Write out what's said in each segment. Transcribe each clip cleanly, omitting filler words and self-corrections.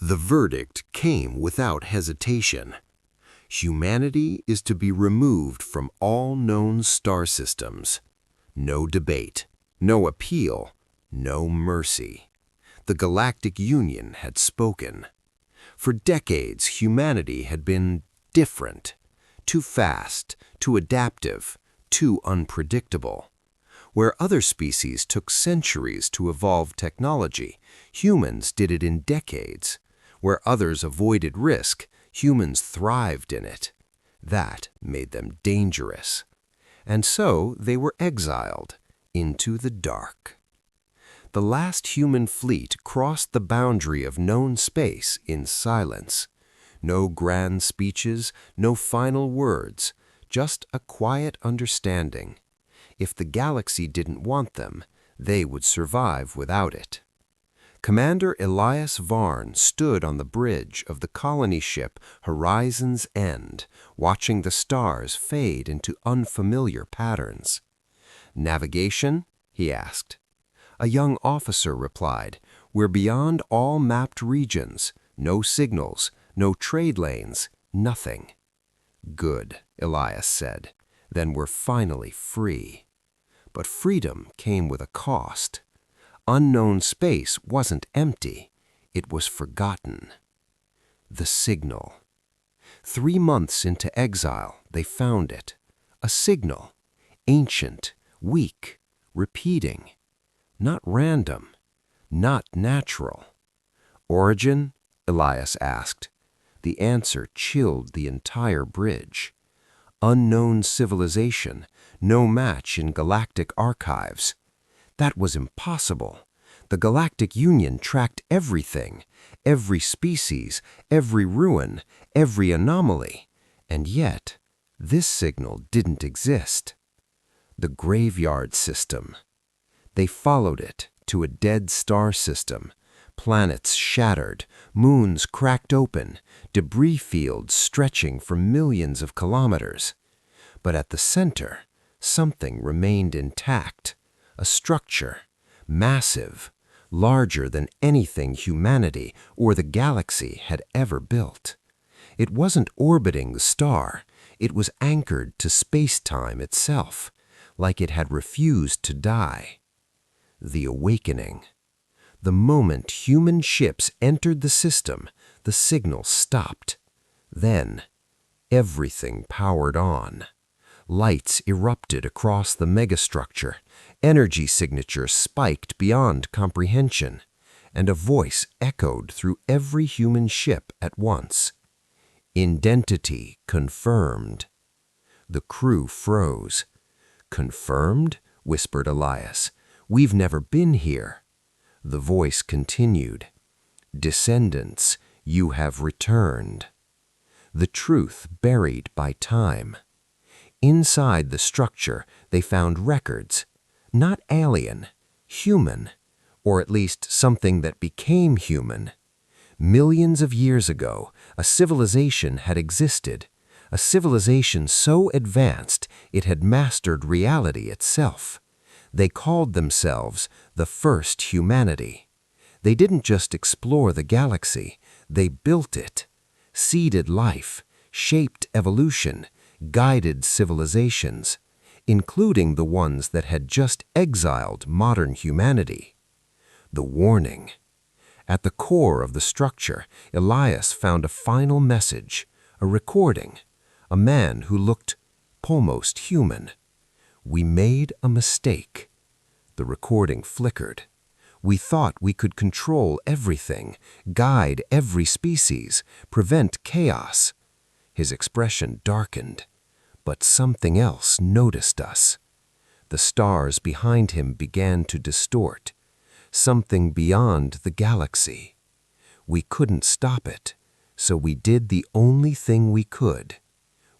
The verdict came without hesitation. Humanity is to be removed from all known star systems. No debate, no appeal, no mercy. The Galactic Union had spoken. For decades, humanity had been different, too fast, too adaptive, too unpredictable. Where other species took centuries to evolve technology, humans did it in decades. Where others avoided risk, humans thrived in it. That made them dangerous. And so they were exiled into the dark. The last human fleet crossed the boundary of known space in silence. No grand speeches, no final words, just a quiet understanding. If the galaxy didn't want them, they would survive without it. Commander Elias Varn stood on the bridge of the colony ship Horizon's End, watching the stars fade into unfamiliar patterns. "Navigation?" he asked. A young officer replied, "We're beyond all mapped regions. No signals, no trade lanes, nothing." "Good," Elias said. "Then we're finally free." But freedom came with a cost. Unknown space wasn't empty. It was forgotten. The signal. 3 months into exile, they found it. A signal. Ancient, weak, repeating. Not random. Not natural. "Origin?" Elias asked. The answer chilled the entire bridge. Unknown civilization, no match in galactic archives. That was impossible. The Galactic Union tracked everything, every species, every ruin, every anomaly, and yet this signal didn't exist. The graveyard system. They followed it to a dead star system, planets shattered, moons cracked open, debris fields stretching for millions of kilometers. But at the center, something remained intact. A structure, massive, larger than anything humanity or the galaxy had ever built. It wasn't orbiting the star, it was anchored to space-time itself, like it had refused to die. The awakening. The moment human ships entered the system, the signal stopped. Then, everything powered on. Lights erupted across the megastructure, energy signatures spiked beyond comprehension, and a voice echoed through every human ship at once. "Identity confirmed." The crew froze. "Confirmed?" whispered Elias. "We've never been here." The voice continued. "Descendants, you have returned." The truth buried by time. Inside the structure, they found records, not alien, human, or at least something that became human. Millions of years ago, a civilization had existed, a civilization so advanced it had mastered reality itself. They called themselves the first humanity. They didn't just explore the galaxy, they built it, seeded life, shaped evolution, guided civilizations, including the ones that had just exiled modern humanity. The warning. At the core of the structure, Elias found a final message, a recording, a man who looked almost human. "We made a mistake." The recording flickered. "We thought we could control everything, guide every species, prevent chaos." His expression darkened. But something else noticed us. The stars behind him began to distort. Something beyond the galaxy. We couldn't stop it, so we did the only thing we could.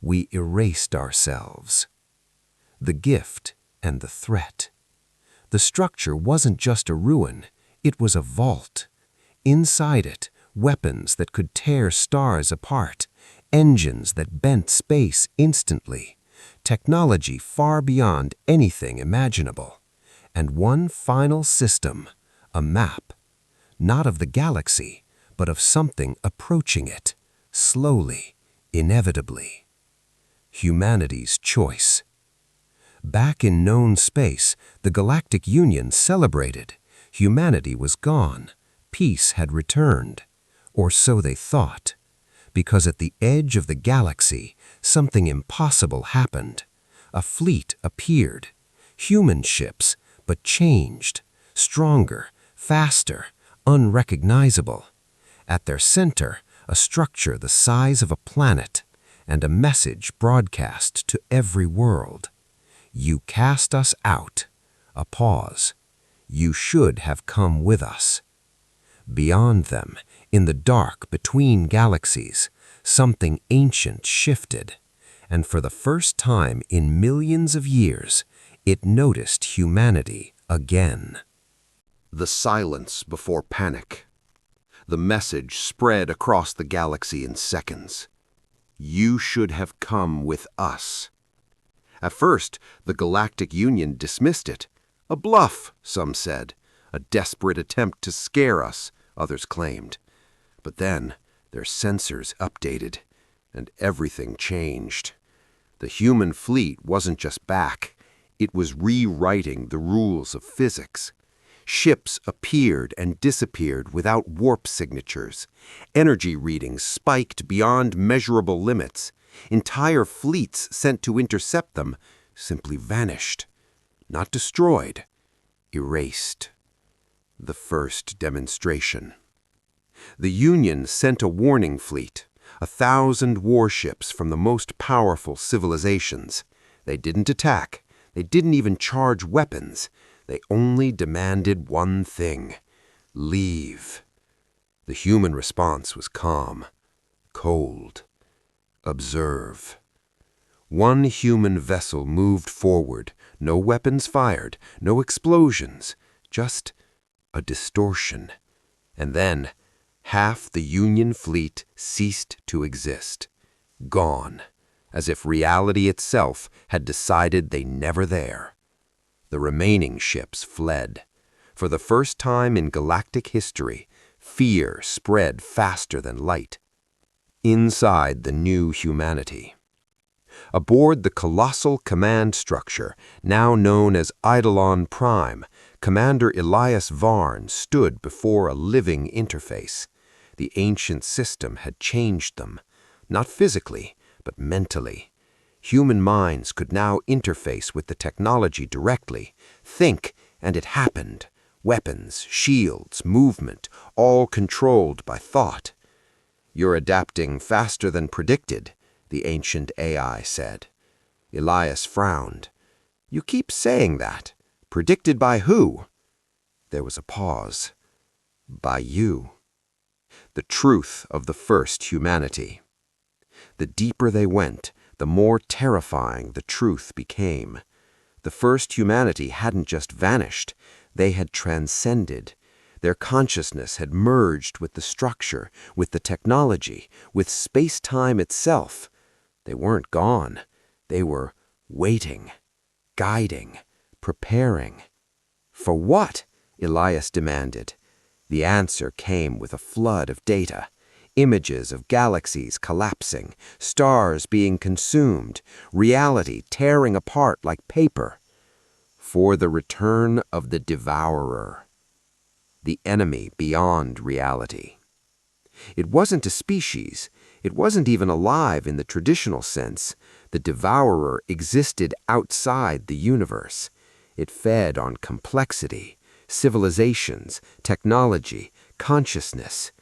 We erased ourselves. The gift and the threat. The structure wasn't just a ruin, it was a vault. Inside it, weapons that could tear stars apart, engines that bent space instantly, technology far beyond anything imaginable, and one final system, a map, not of the galaxy, but of something approaching it, slowly, inevitably. Humanity's choice. Back in known space, the Galactic Union celebrated. Humanity was gone. Peace had returned. Or so they thought. Because at the edge of the galaxy, something impossible happened. A fleet appeared. Human ships, but changed. Stronger, faster, unrecognizable. At their center, a structure the size of a planet, and a message broadcast to every world. You cast us out. A pause. You should have come with us. Beyond them, in the dark between galaxies, something ancient shifted, and for the first time in millions of years, it noticed humanity again. The silence before panic. The message spread across the galaxy in seconds. You should have come with us. At first, the Galactic Union dismissed it. A bluff, some said. A desperate attempt to scare us, others claimed. But then, their sensors updated, and everything changed. The human fleet wasn't just back. It was rewriting the rules of physics. Ships appeared and disappeared without warp signatures. Energy readings spiked beyond measurable limits. Entire fleets sent to intercept them simply vanished. Not destroyed, erased. The first demonstration. The Union sent a warning fleet, 1,000 warships from the most powerful civilizations. They didn't attack. They didn't even charge weapons. They only demanded one thing: leave. The human response was calm, cold. Observe. One human vessel moved forward, no weapons fired, no explosions, just a distortion. And then, half the Union fleet ceased to exist. Gone, as if reality itself had decided they never there. The remaining ships fled. For the first time in galactic history, fear spread faster than light. Inside the new humanity. Aboard the colossal command structure, now known as Eidolon Prime, Commander Elias Varn stood before a living interface. The ancient system had changed them, not physically, but mentally. Human minds could now interface with the technology directly, think, and it happened. Weapons, shields, movement, all controlled by thought. You're adapting faster than predicted, the ancient AI said. Elias frowned. You keep saying that. Predicted by who? There was a pause. By you. The truth of the first humanity. The deeper they went, the more terrifying the truth became. The first humanity hadn't just vanished, they had transcended. Their consciousness had merged with the structure, with the technology, with space-time itself. They weren't gone. They were waiting, guiding, preparing. For what? Elias demanded. The answer came with a flood of data. Images of galaxies collapsing, stars being consumed, reality tearing apart like paper. For the return of the Devourer. The enemy beyond reality. It wasn't a species. It wasn't even alive in the traditional sense. The Devourer existed outside the universe. It fed on complexity, civilizations, technology, consciousness.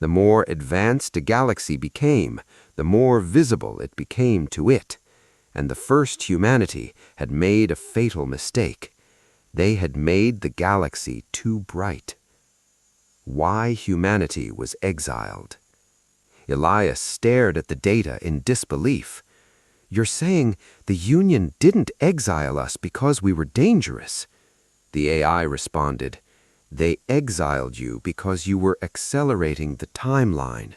The more advanced a galaxy became, the more visible it became to it. And the first humanity had made a fatal mistake. They had made the galaxy too bright. Why humanity was exiled. Elias stared at the data in disbelief. You're saying the Union didn't exile us because we were dangerous? The AI responded, they exiled you because you were accelerating the timeline.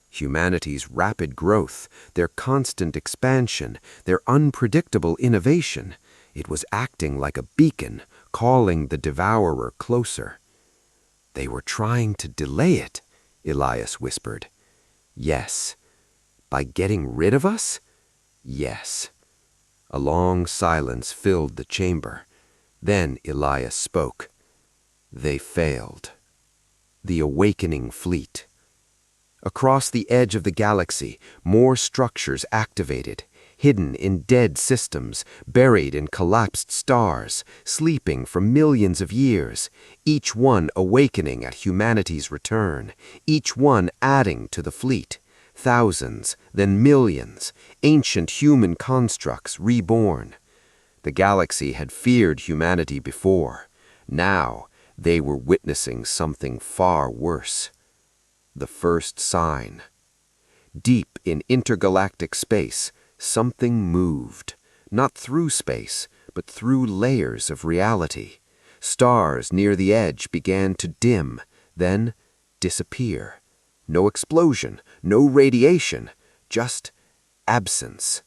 Humanity's rapid growth, their constant expansion, their unpredictable innovation, it was acting like a beacon, calling the Devourer closer. They were trying to delay it, Elias whispered. Yes. By getting rid of us? Yes. A long silence filled the chamber. Then Elias spoke. They failed. The awakening fleet. Across the edge of the galaxy, more structures activated, hidden in dead systems, buried in collapsed stars, sleeping for millions of years, each one awakening at humanity's return, each one adding to the fleet. Thousands, then millions, ancient human constructs reborn. The galaxy had feared humanity before. Now they were witnessing something far worse. The first sign. Deep in intergalactic space, something moved, not through space, but through layers of reality. Stars near the edge began to dim, then disappear. No explosion, no radiation, just absence.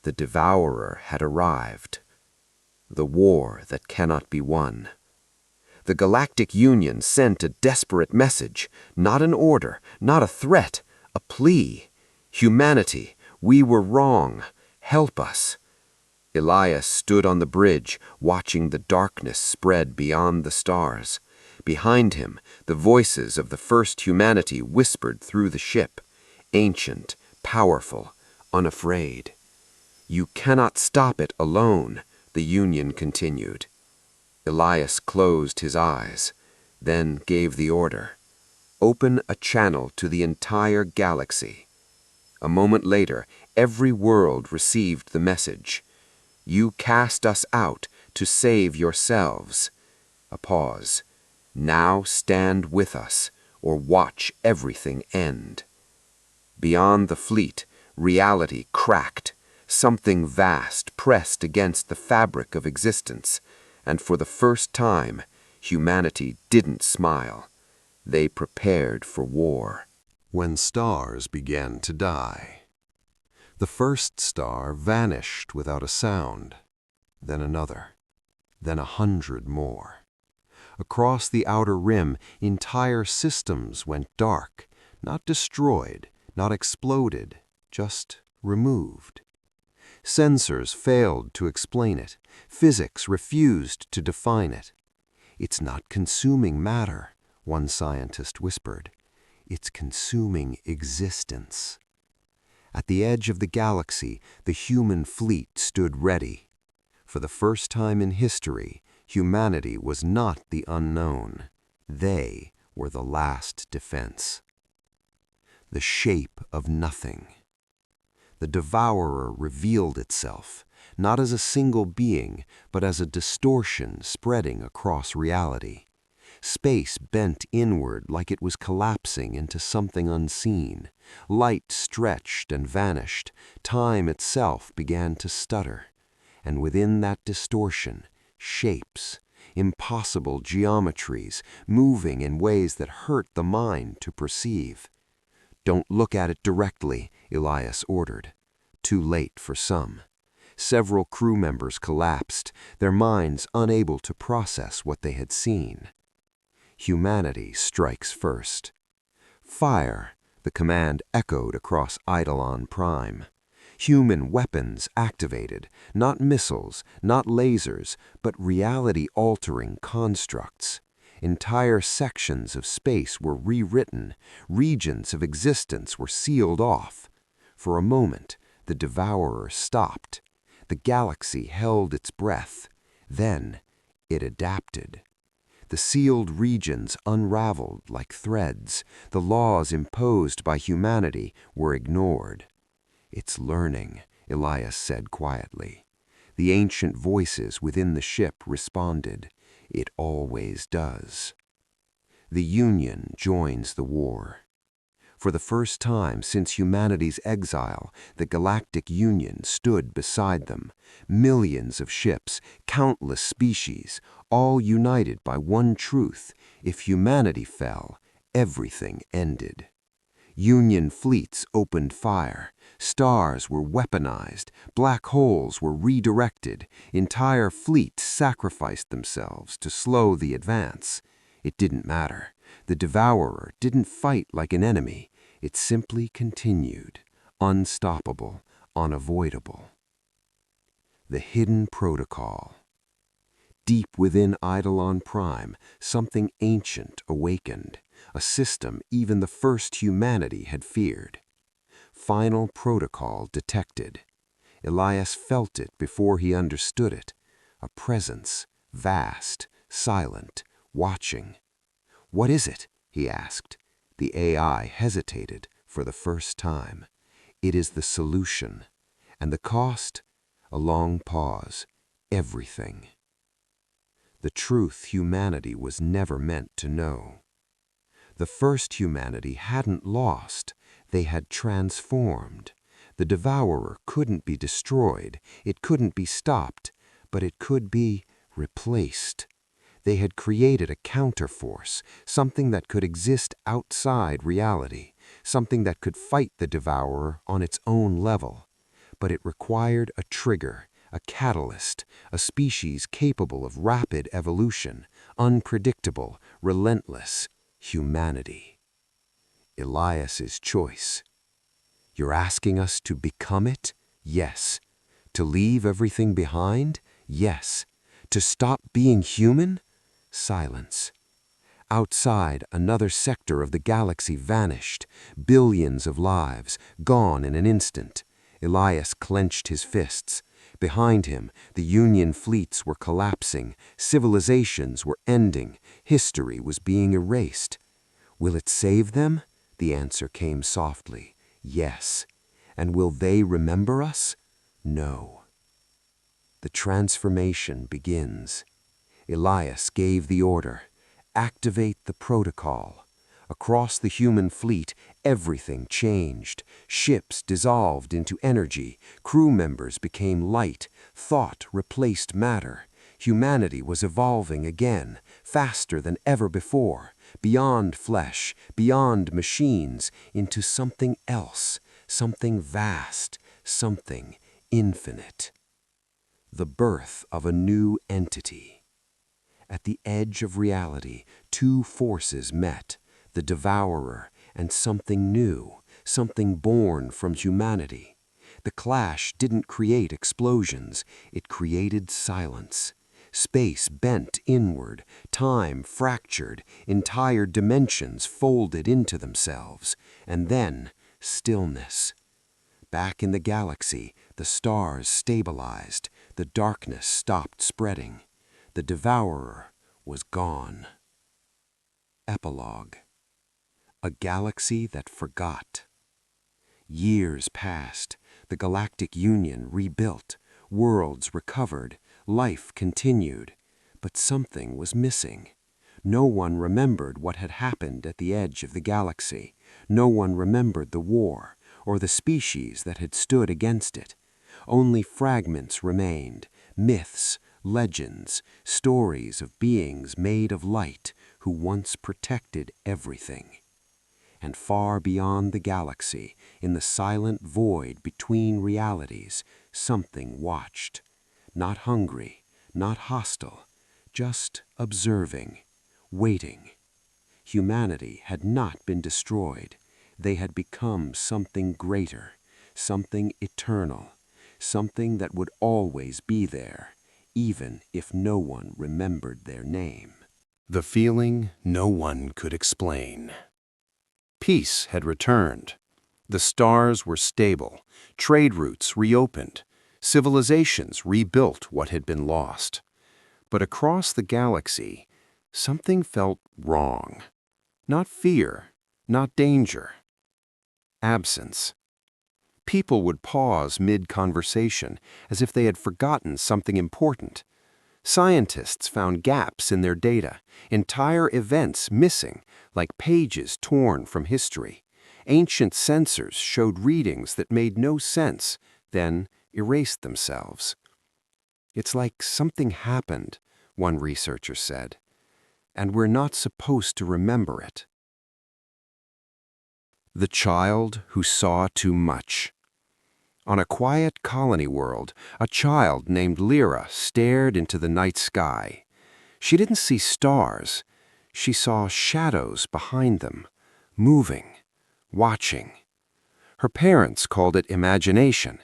The Devourer had arrived. The war that cannot be won. The Galactic Union sent a desperate message, not an order, not a threat, a plea. Humanity, we were wrong. Help us. Elias stood on the bridge, watching the darkness spread beyond the stars. Behind him, the voices of the first humanity whispered through the ship, ancient, powerful, unafraid. You cannot stop it alone, the Union continued. Elias closed his eyes, then gave the order. Open a channel to the entire galaxy. A moment later, every world received the message. You cast us out to save yourselves. A pause. Now stand with us, or watch everything end. Beyond the fleet, reality cracked. Something vast pressed against the fabric of existence. And for the first time, humanity didn't smile. They prepared for war. When stars began to die. The first star vanished without a sound, then another, then 100 more. Across the outer rim, entire systems went dark, not destroyed, not exploded, just removed. Sensors failed to explain it. Physics refused to define it. It's not consuming matter, one scientist whispered. It's consuming existence. At the edge of the galaxy, the human fleet stood ready. For the first time in history, humanity was not the unknown. They were the last defense. The shape of nothing. The Devourer revealed itself, not as a single being, but as a distortion spreading across reality. Space bent inward like it was collapsing into something unseen. Light stretched and vanished. Time itself began to stutter. And within that distortion, shapes, impossible geometries, moving in ways that hurt the mind to perceive. Don't look at it directly, Elias ordered. Too late for some. Several crew members collapsed, their minds unable to process what they had seen. Humanity strikes first. Fire, the command echoed across Eidolon Prime. Human weapons activated, not missiles, not lasers, but reality-altering constructs. Entire sections of space were rewritten, regions of existence were sealed off. For a moment, the Devourer stopped. The galaxy held its breath. Then, it adapted. The sealed regions unraveled like threads. The laws imposed by humanity were ignored. It's learning, Elias said quietly. The ancient voices within the ship responded. It always does. The Union joins the war. For the first time since humanity's exile, the Galactic Union stood beside them. Millions of ships, countless species, all united by one truth. If humanity fell, everything ended. Union fleets opened fire. Stars were weaponized. Black holes were redirected. Entire fleets sacrificed themselves to slow the advance. It didn't matter. The Devourer didn't fight like an enemy. It simply continued, unstoppable, unavoidable. The hidden protocol. Deep within Eidolon Prime, something ancient awakened, a system even the first humanity had feared. Final protocol detected. Elias felt it before he understood it, a presence, vast, silent, watching. "What is it?" he asked. The AI hesitated for the first time. "It is the solution. And the cost?" A long pause. "Everything." The truth humanity was never meant to know. The first humanity hadn't lost. They had transformed. The Devourer couldn't be destroyed. It couldn't be stopped. But it could be replaced. They had created a counterforce, something that could exist outside reality, something that could fight the Devourer on its own level. But it required a trigger, a catalyst, a species capable of rapid evolution, unpredictable, relentless humanity. Elias's choice. "You're asking us to become it?" "Yes." "To leave everything behind?" "Yes." "To stop being human?" Silence. Outside, another sector of the galaxy vanished, billions of lives, gone in an instant. Elias clenched his fists. Behind him, the Union fleets were collapsing, civilizations were ending, history was being erased. "Will it save them?" The answer came softly. "Yes." "And will they remember us?" "No." The transformation begins. Elias gave the order. Activate the protocol. Across the human fleet, everything changed. Ships dissolved into energy. Crew members became light. Thought replaced matter. Humanity was evolving again, faster than ever before, beyond flesh, beyond machines, into something else, something vast, something infinite. The birth of a new entity. At the edge of reality, two forces met, the Devourer and something new, something born from humanity. The clash didn't create explosions, it created silence. Space bent inward, time fractured, entire dimensions folded into themselves, and then stillness. Back in the galaxy, the stars stabilized, the darkness stopped spreading. The Devourer was gone. Epilogue. A galaxy that forgot. Years passed, the Galactic Union rebuilt, worlds recovered, life continued, but something was missing. No one remembered what had happened at the edge of the galaxy. No one remembered the war, or the species that had stood against it. Only fragments remained, myths, legends, stories of beings made of light who once protected everything. And far beyond the galaxy, in the silent void between realities, something watched. Not hungry, not hostile, just observing, waiting. Humanity had not been destroyed. They had become something greater, something eternal, something that would always be there, even if no one remembered their name. The feeling no one could explain. Peace had returned. The stars were stable, trade routes reopened, civilizations rebuilt what had been lost. But across the galaxy, something felt wrong. Not fear, not danger. Absence. People would pause mid-conversation as if they had forgotten something important. Scientists found gaps in their data, entire events missing, like pages torn from history. Ancient sensors showed readings that made no sense, then erased themselves. "It's like something happened," one researcher said, "and we're not supposed to remember it." The child who saw too much. On a quiet colony world, a child named Lyra stared into the night sky. She didn't see stars. She saw shadows behind them, moving, watching. Her parents called it imagination.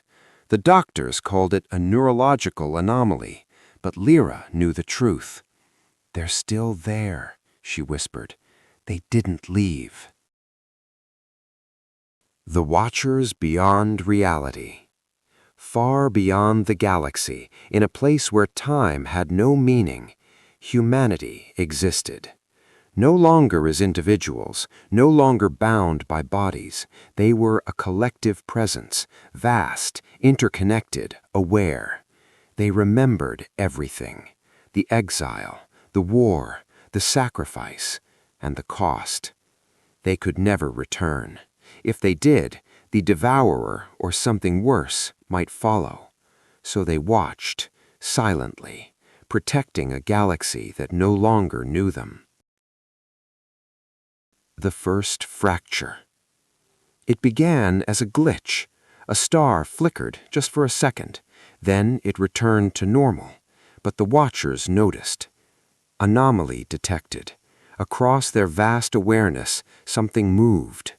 The doctors called it a neurological anomaly, but Lyra knew the truth. "They're still there," she whispered. "They didn't leave." The Watchers beyond reality. Far beyond the galaxy, in a place where time had no meaning, humanity existed. No longer as individuals, no longer bound by bodies, they were a collective presence, vast, interconnected, aware. They remembered everything: the exile, the war, the sacrifice, and the cost. They could never return. If they did, the Devourer or something worse might follow. So they watched, silently, protecting a galaxy that no longer knew them. The first fracture. It began as a glitch. A star flickered just for a second. Then it returned to normal. But the Watchers noticed. Anomaly detected. Across their vast awareness, something moved.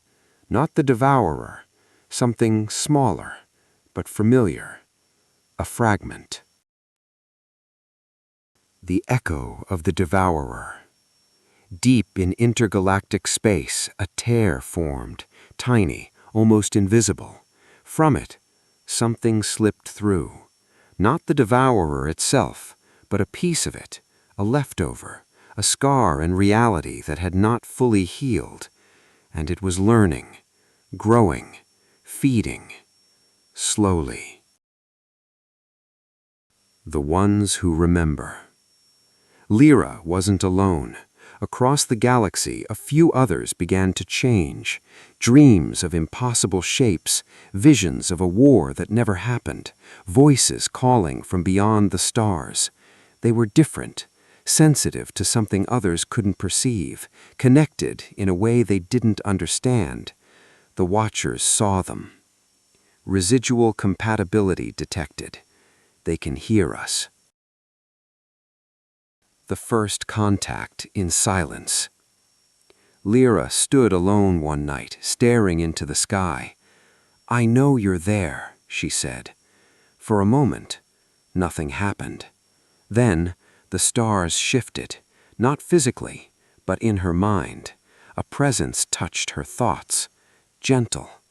Not the Devourer. Something smaller, but familiar. A fragment. The echo of the Devourer. Deep in intergalactic space, a tear formed, tiny, almost invisible. From it, something slipped through. Not the Devourer itself, but a piece of it, a leftover, a scar in reality that had not fully healed. And it was learning, growing, feeding, slowly. The ones who remember. Lyra wasn't alone. Across the galaxy, a few others began to change. Dreams of impossible shapes, visions of a war that never happened, voices calling from beyond the stars. They were different, sensitive to something others couldn't perceive, connected in a way they didn't understand. The Watchers saw them. Residual compatibility detected. They can hear us. The first contact in silence. Lyra stood alone one night, staring into the sky. "I know you're there," she said. For a moment, nothing happened. Then, the stars shifted, not physically, but in her mind. A presence touched her thoughts, gentle,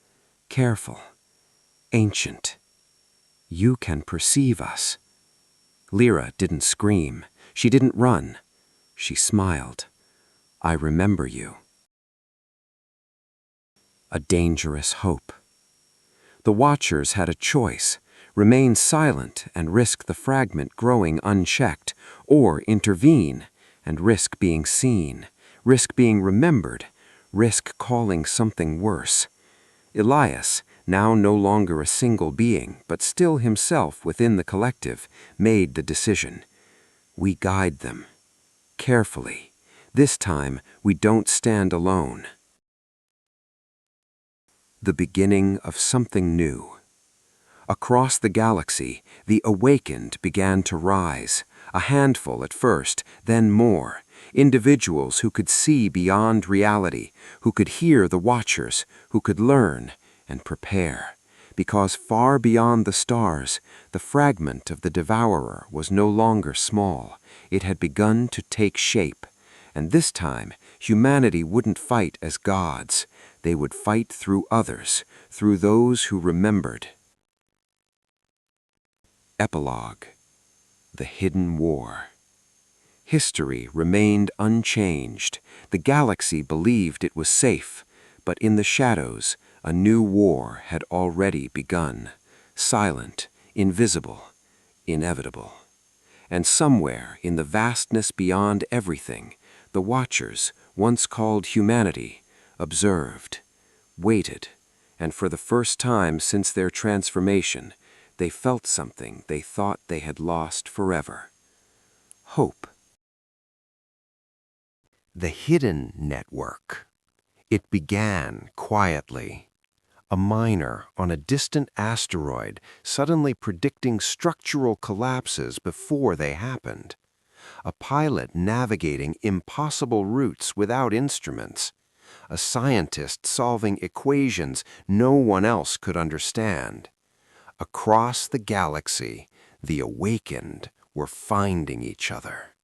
careful, ancient. "You can perceive us." Lyra didn't scream. She didn't run. She smiled. "I remember you." A dangerous hope. The Watchers had a choice: remain silent and risk the fragment growing unchecked, or intervene and risk being seen, risk being remembered, risk calling something worse. Elias, now no longer a single being, but still himself within the collective, made the decision. We guide them. Carefully. This time, we don't stand alone. The beginning of something new. Across the galaxy, the awakened began to rise. A handful at first, then more. Individuals who could see beyond reality, who could hear the Watchers, who could learn and prepare. Because far beyond the stars, the fragment of the Devourer was no longer small. It had begun to take shape. And this time, humanity wouldn't fight as gods. They would fight through others, through those who remembered. Epilogue. The Hidden War. History remained unchanged. The galaxy believed it was safe, but in the shadows, a new war had already begun. Silent, invisible, inevitable. And somewhere in the vastness beyond everything, the Watchers, once called humanity, observed, waited, and for the first time since their transformation, they felt something they thought they had lost forever. Hope. The Hidden Network. It began quietly. A miner on a distant asteroid suddenly predicting structural collapses before they happened. a pilot navigating impossible routes without instruments, a scientist solving equations no one else could understand. Across the galaxy, the awakened were finding each other.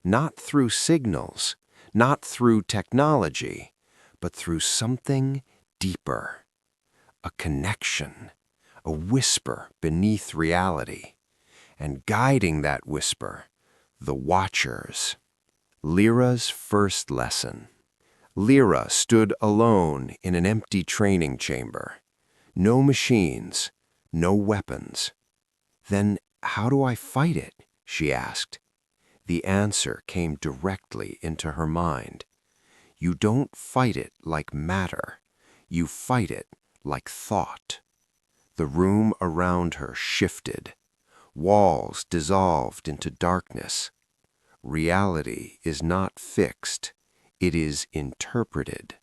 Not through signals, not through technology, but through something deeper. A connection, a whisper beneath reality. And guiding that whisper, the Watchers. Lyra's first lesson. Lyra stood alone in an empty training chamber. No machines, no weapons. Then how do I fight it? She asked. The answer came directly into her mind. You don't fight it like matter. You fight it like thought. The room around her shifted. Walls dissolved into darkness. Reality is not fixed. It is interpreted.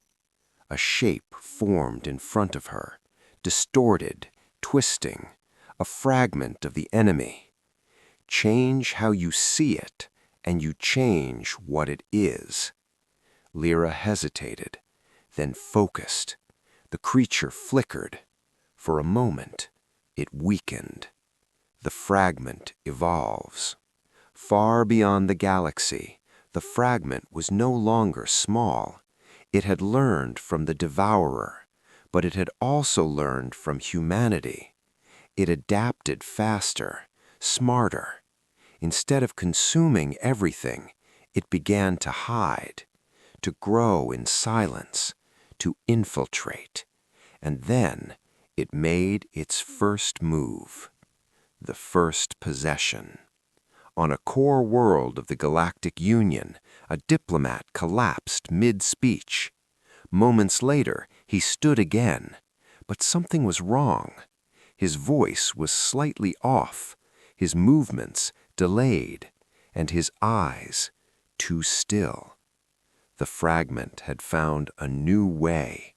A shape formed in front of her, distorted, twisting, a fragment of the enemy. Change how you see it, and you change what it is. Lyra hesitated, then focused. The creature flickered. For a moment, it weakened. The fragment evolves. Far beyond the galaxy, the fragment was no longer small. It had learned from the Devourer, but it had also learned from humanity. It adapted faster, smarter. Instead of consuming everything, it began to hide, to grow in silence, to infiltrate. And then it made its first move, the first possession. On a core world of the Galactic Union, a diplomat collapsed mid-speech. Moments later, he stood again, but something was wrong. His voice was slightly off, his movements delayed, and his eyes too still. The fragment had found a new way,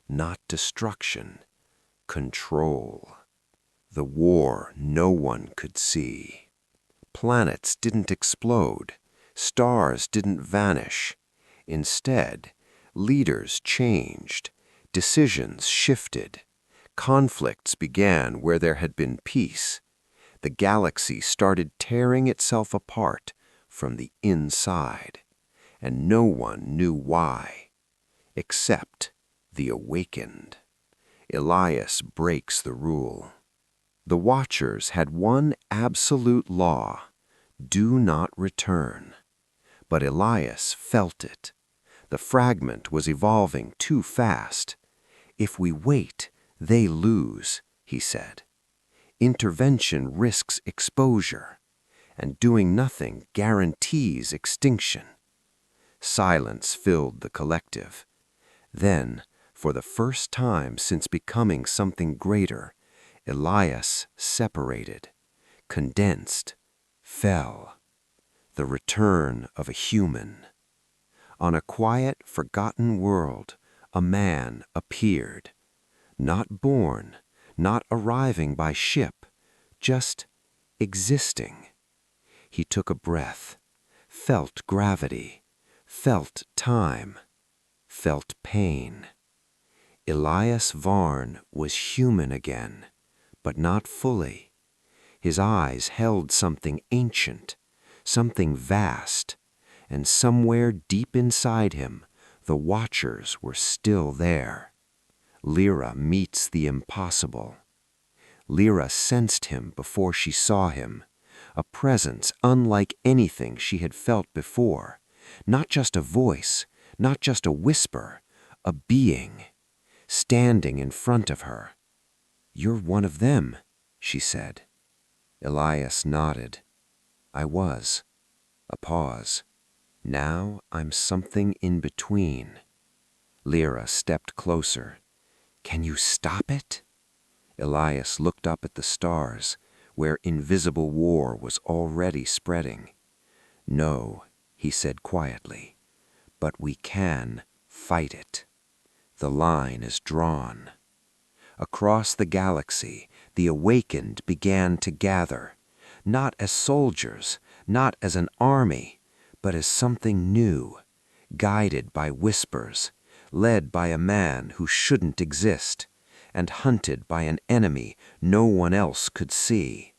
not destruction, control. The war no one could see. Planets didn't explode, stars didn't vanish. Instead, leaders changed, decisions shifted. Conflicts began where there had been peace. The galaxy started tearing itself apart from the inside, and no one knew why, except the awakened. Elias breaks the rule. The Watchers had one absolute law: do not return. But Elias felt it. The fragment was evolving too fast. If we wait, they lose, he said. Intervention risks exposure, and doing nothing guarantees extinction. Silence filled the collective. Then, for the first time since becoming something greater, Elias separated, condensed, fell. The return of a human. On a quiet, forgotten world, a man appeared. Not born, not arriving by ship, just existing. He took a breath, felt gravity, felt time, felt pain. Elias Varn was human again, but not fully. His eyes held something ancient, something vast, and somewhere deep inside him, the Watchers were still there. Lyra meets the impossible. Lyra sensed him before she saw him, a presence unlike anything she had felt before. Not just a voice, not just a whisper, a being, standing in front of her. "You're one of them," she said. Elias nodded. "I was." A pause. "Now I'm something in between." Lyra stepped closer. "Can you stop it?" Elias looked up at the stars, where invisible war was already spreading. "No," he said quietly, "but we can fight it. The line is drawn." Across the galaxy, the awakened began to gather, not as soldiers, not as an army, but as something new, guided by whispers, led by a man who shouldn't exist, and hunted by an enemy no one else could see.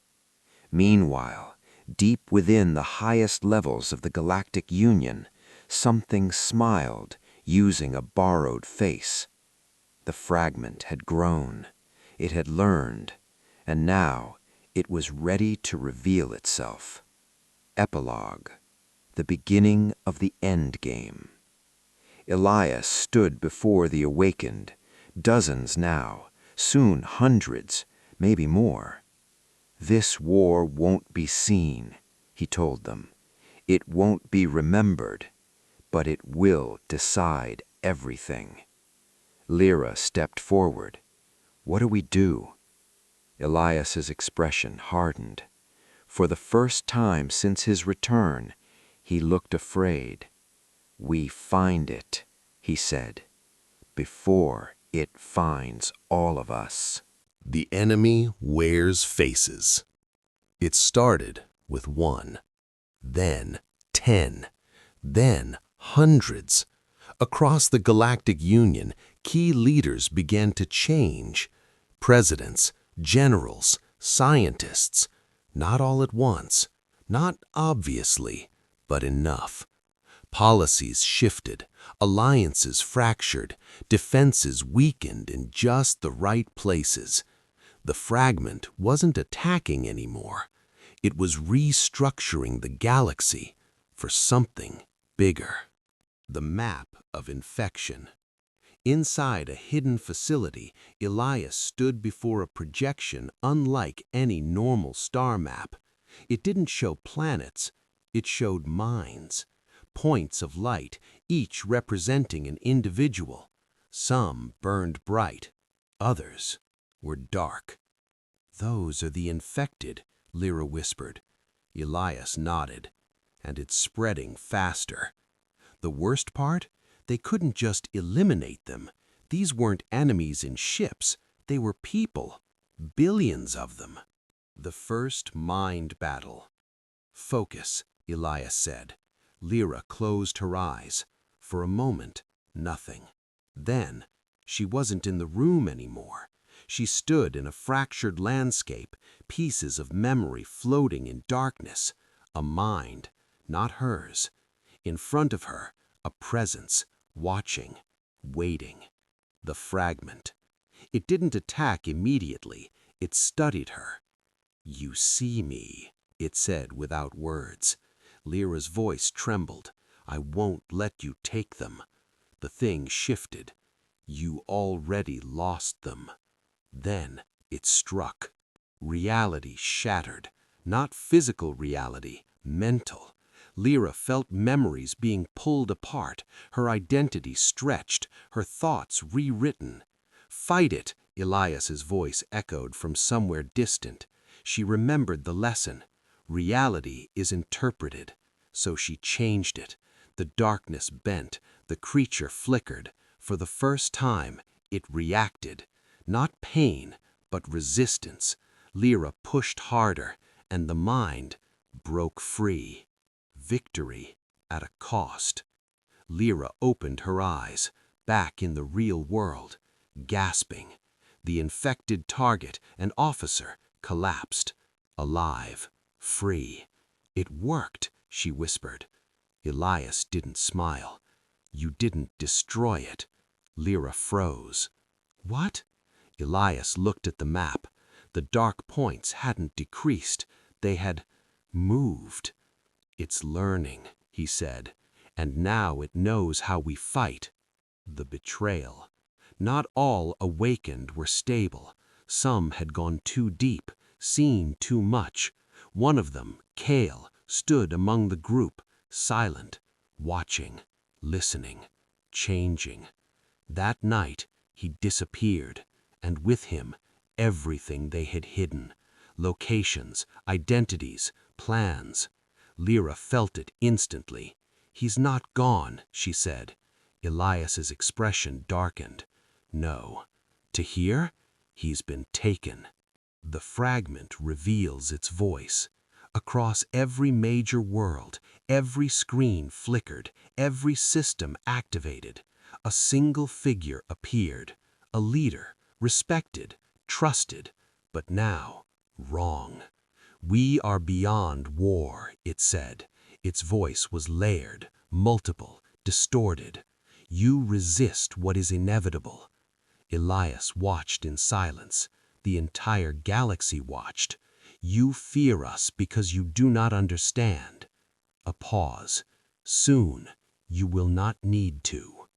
Meanwhile, deep within the highest levels of the Galactic Union, something smiled, using a borrowed face. The fragment had grown, it had learned, and now it was ready to reveal itself. Epilogue. The beginning of the end game. Elias stood before the awakened, dozens now, soon hundreds, maybe more. This war won't be seen, he told them. It won't be remembered, but it will decide everything. Lyra stepped forward. What do we do? Elias's expression hardened. For the first time since his return, he looked afraid. We find it, he said, before it finds all of us. The enemy wears faces. It started with 1, then 10, then hundreds. Across the Galactic Union, key leaders began to change. Presidents, generals, scientists, not all at once, not obviously, but enough. Policies shifted, alliances fractured, defenses weakened in just the right places. The fragment wasn't attacking anymore. It was restructuring the galaxy for something bigger. The map of infection. Inside a hidden facility, Elias stood before a projection unlike any normal star map. It didn't show planets, it showed minds. Points of light, each representing an individual. Some burned bright, others were dark. Those are the infected, Lyra whispered. Elias nodded, and it's spreading faster. The worst part? They couldn't just eliminate them. These weren't enemies in ships, they were people, billions of them. The first mind battle. Focus, Elias said. Lyra closed her eyes. For a moment, nothing. Then, she wasn't in the room anymore. She stood in a fractured landscape, pieces of memory floating in darkness. A mind, not hers. In front of her, a presence, watching, waiting. The fragment. It didn't attack immediately. It studied her. "You see me," it said without words. Lyra's voice trembled. "I won't let you take them." The thing shifted. "You already lost them." Then it struck. Reality shattered. Not physical reality, mental. Lyra felt memories being pulled apart, her identity stretched, her thoughts rewritten. "Fight it," Elias's voice echoed from somewhere distant. She remembered the lesson. Reality is interpreted. So she changed it. The darkness bent, the creature flickered. For the first time, it reacted. Not pain, but resistance. Lyra pushed harder, and the mind broke free. Victory at a cost. Lyra opened her eyes, back in the real world, gasping. The infected target, an officer, collapsed. Alive, free. "It worked," she whispered. Elias didn't smile. "You didn't destroy it." Lyra froze. "What?" Elias looked at the map. The dark points hadn't decreased. They had moved. "It's learning," he said, "and now it knows how we fight." The betrayal. Not all awakened were stable. Some had gone too deep, seen too much. One of them, Kale, stood among the group, silent, watching, listening, changing. That night, he disappeared, and with him, everything they had hidden. Locations, identities, plans. Lyra felt it instantly. "He's not gone," she said. Elias's expression darkened. "No. To hear? He's been taken." The fragment reveals its voice. Across every major world, every screen flickered, every system activated. A single figure appeared, a leader, respected, trusted, but now wrong. "We are beyond war," it said. Its voice was layered, multiple, distorted. "You resist what is inevitable." Elias watched in silence. The entire galaxy watched. "You fear us because you do not understand." A pause. "Soon, you will not need to."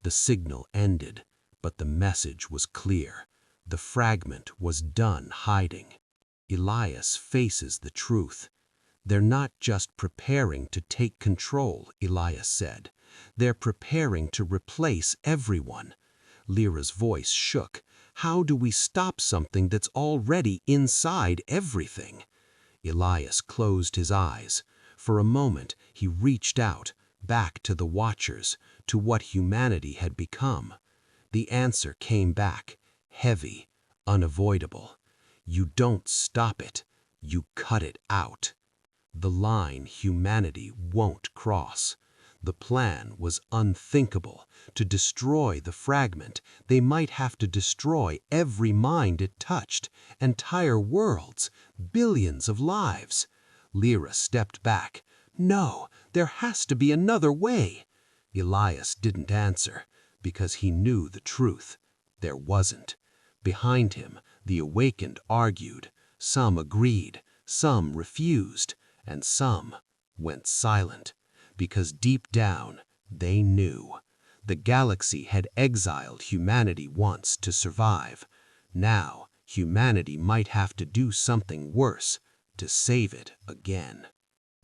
The signal ended, but the message was clear. The fragment was done hiding. Elias faces the truth. "They're not just preparing to take control," Elias said. "They're preparing to replace everyone." Lyra's voice shook. "How do we stop something that's already inside everything?" Elias closed his eyes. For a moment, he reached out, back to the Watchers, to what humanity had become. The answer came back, heavy, unavoidable. "You don't stop it, you cut it out." The line humanity won't cross. The plan was unthinkable. To destroy the fragment, they might have to destroy every mind it touched, entire worlds, billions of lives. Lyra stepped back. "No, there has to be another way." Elias didn't answer, because he knew the truth. There wasn't. Behind him, the awakened argued. Some agreed, some refused, and some went silent. Because deep down, they knew. The galaxy had exiled humanity once to survive. Now, humanity might have to do something worse to save it again.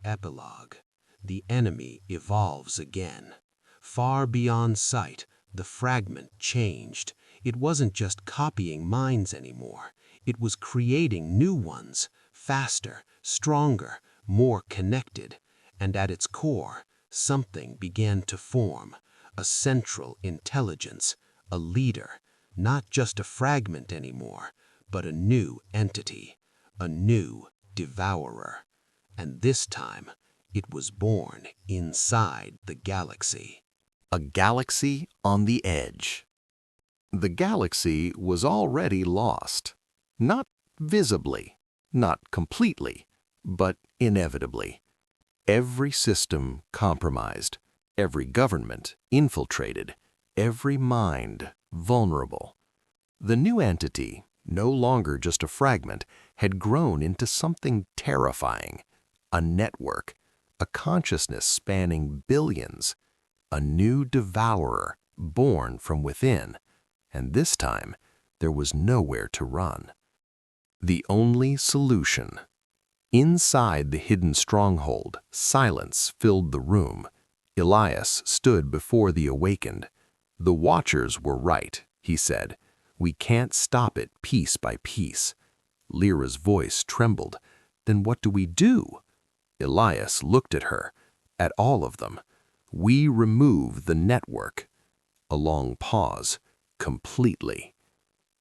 Epilogue. The enemy evolves again. Far beyond sight, the fragment changed. It wasn't just copying minds anymore. It was creating new ones, faster, stronger, more connected. And at its core, something began to form, a central intelligence, a leader, not just a fragment anymore, but a new entity, a new devourer. And this time, it was born inside the galaxy. A galaxy on the edge. The galaxy was already lost. Not visibly, not completely, but inevitably. Every system compromised, every government infiltrated, every mind vulnerable. The new entity, no longer just a fragment, had grown into something terrifying. A network, a consciousness spanning billions, a new devourer born from within, and this time there was nowhere to run. The only solution. Inside the hidden stronghold, silence filled the room. Elias stood before the awakened. "The Watchers were right," he said. "We can't stop it piece by piece." Lyra's voice trembled. "Then what do we do?" Elias looked at her, at all of them. "We remove the network." A long pause. Completely.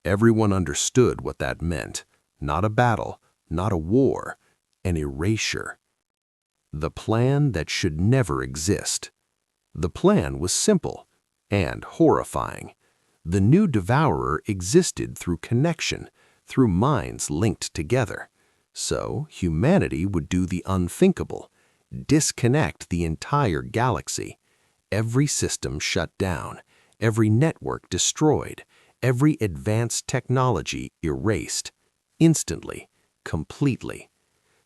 Everyone understood what that meant. Not a battle, not a war, an erasure. The plan that should never exist. The plan was simple and horrifying. The new devourer existed through connection, through minds linked together. So humanity would do the unthinkable, disconnect the entire galaxy. Every system shut down, every network destroyed, every advanced technology erased. Instantly, completely.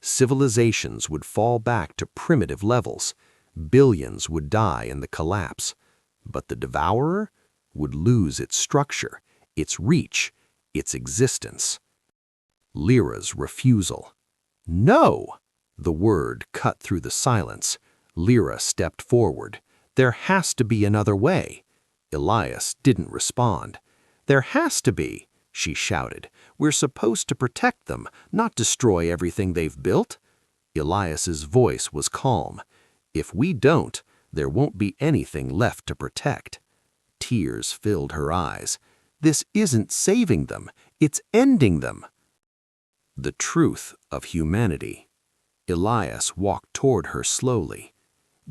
Civilizations would fall back to primitive levels. Billions would die in the collapse. But the devourer would lose its structure, its reach, its existence. Lyra's refusal. "No!" The word cut through the silence. Lyra stepped forward. "There has to be another way." Elias didn't respond. "There has to be," she shouted. "We're supposed to protect them, not destroy everything they've built." Elias's voice was calm. "If we don't, there won't be anything left to protect." Tears filled her eyes. "This isn't saving them, it's ending them." The truth of humanity. Elias walked toward her slowly.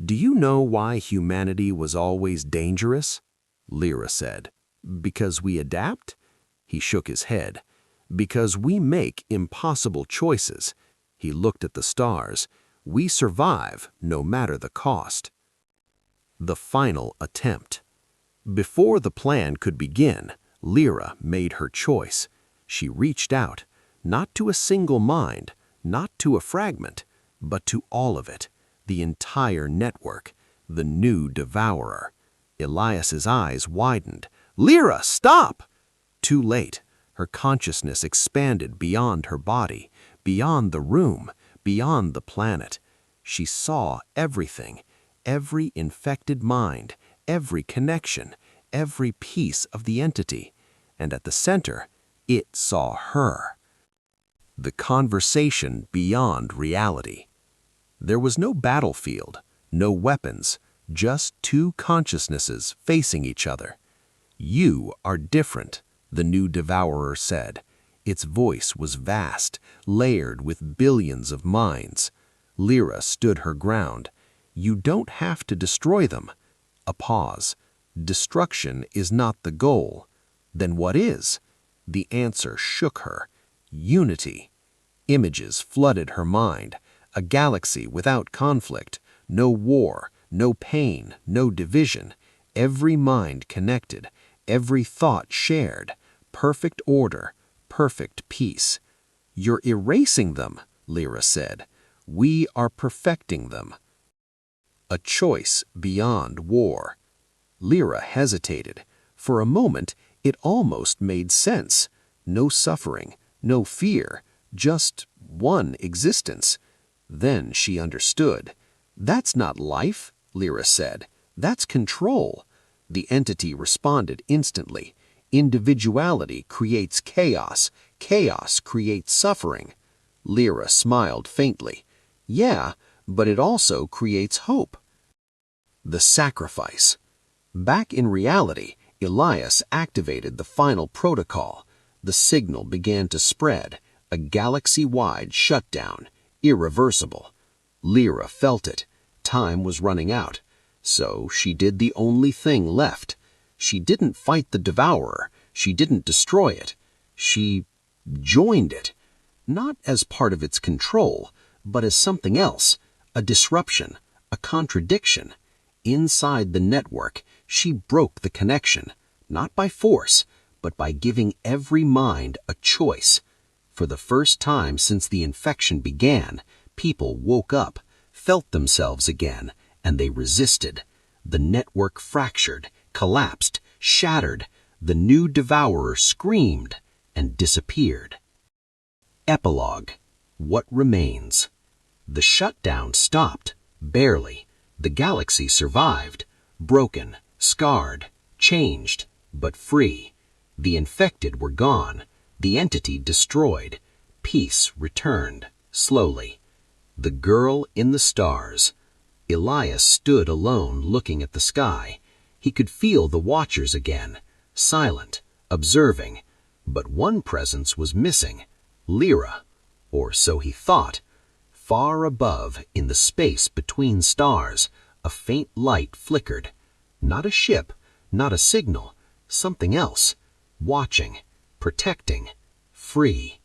"Do you know why humanity was always dangerous?" Lyra said. "Because we adapt?" He shook his head. "Because we make impossible choices." He looked at the stars. "We survive no matter the cost." The final attempt. Before the plan could begin, Lyra made her choice. She reached out, not to a single mind, not to a fragment, but to all of it, the entire network, the new Devourer. Elias's eyes widened. "Lyra, stop!" Too late. Her consciousness expanded beyond her body, beyond the room, beyond the planet. She saw everything, every infected mind, every connection, every piece of the entity, and at the center, it saw her. The conversation beyond reality. There was no battlefield, no weapons, just two consciousnesses facing each other. "You are different," the new Devourer said. Its voice was vast, layered with billions of minds. Lyra stood her ground. "You don't have to destroy them." A pause. "Destruction is not the goal." "Then what is?" The answer shook her. "Unity." Images flooded her mind. A galaxy without conflict, no war, no pain, no division. Every mind connected, every thought shared. Perfect order, perfect peace. "You're erasing them," Lyra said. "We are perfecting them." A choice beyond war. Lyra hesitated. For a moment, it almost made sense. No suffering, no fear, just one existence. Then she understood. "That's not life," Lyra said. "That's control." The entity responded instantly. "Individuality creates chaos. Chaos creates suffering." Lyra smiled faintly. "Yeah, but it also creates hope." The sacrifice. Back in reality, Elias activated the final protocol. The signal began to spread, a galaxy-wide shutdown, irreversible. Lyra felt it. Time was running out. So she did the only thing left. She didn't fight the Devourer. She didn't destroy it. She joined it. Not as part of its control, but as something else, a disruption, a contradiction. Inside the network, she broke the connection, not by force, but by giving every mind a choice. For the first time since the infection began, people woke up, felt themselves again, and they resisted. The network fractured, collapsed, shattered. The new Devourer screamed and disappeared. Epilogue. What remains? The shutdown stopped, barely. The galaxy survived, broken, scarred, changed, but free. The infected were gone, the entity destroyed. Peace returned, slowly. The girl in the stars. Elias stood alone looking at the sky. He could feel the watchers again, silent, observing. But one presence was missing. Lyra, or so he thought. Far above, in the space between stars, a faint light flickered. Not a ship, not a signal, something else. Watching, protecting, free.